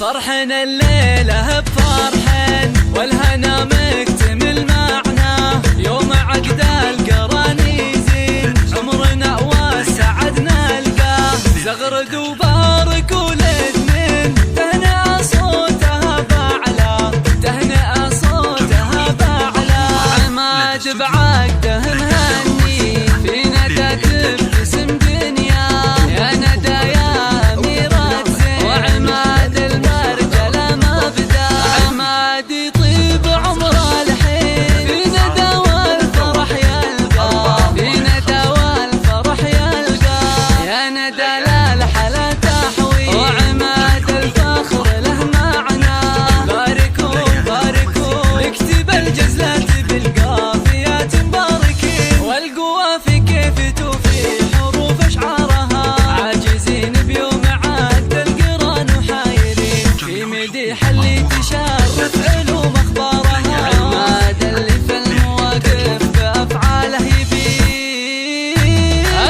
فرحنا الليلة بفرحين والهنا مكتمل معنا، يوم عقد القران يزين عمرنا والسعد نلقاه، زغرد وبارك والاثنين تهنئة صوتها باعلى، تهنئة صوتها باعلى، عماد بعقده مهني في ندى تبتسم دنيا، يا ندى يا أميرة زين وعماد المرجلة مبدا، عماد يطيب عمره الحين في ندى والفرح يلقى، في ندى والفرح يلقى، يا ندى للحلا تحوي وعماد الفخر له معنى، باركوا باركوا اكتب الجزلات بالقافيات مباركين، والقوة في كيف توفي حروف اشعارها، عاجزين بيوم عاد القران وحايرين، في مديح اللي تشرف علوم اخبارها، عماد اللي في المواقف بافعاله يبين،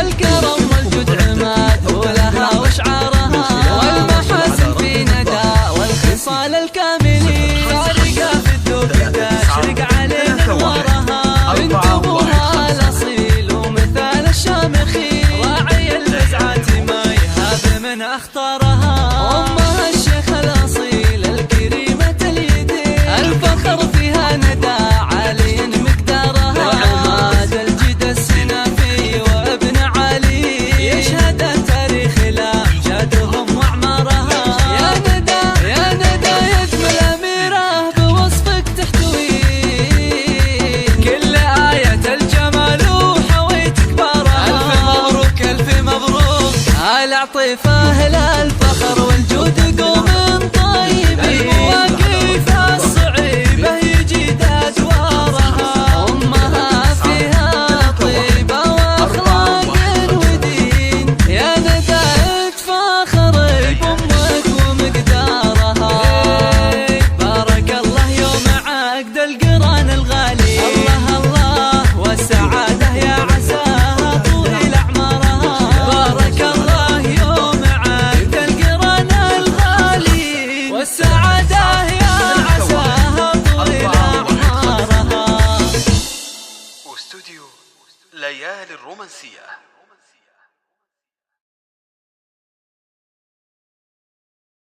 الكرم والجود عماد ولها واشعارها، والمحاسن في ندى والخصال الكاملين، فارقة في الذوق تشرق علينا نورها، بنت ابوها الاصيل ومثال الشامخين، راعي الفزعات ما يهاب من اخطارها، امها الشيخ الاصيل الكريمة اليدين، الفخر فيها ندى عالي مقدارها، وعماد الجد السنافي وابن علي يشهد التاريخ لامجادهم واعمارها، يا ندى يا ندى يا اجمل اميره بوصفك تحتوين كل آية الجمال وحويت كبارها، الف مبروك الف مبروك العطيفه الفخر والجود قوم طيبين، المواقف الصعيبه يجيد ادوارها، امها فيها طيبه واخلاق ودين، يا ندى اتفاخر بامك ومقدارها، بارك الله يوم عقد القران الغالي، الله الله والسعاده يا عساها طول اعمارها، بارك الله يوم عقد القران الغالي، والسعاده يا عساها طول اعمارها. استوديو ليالي الرومانسية.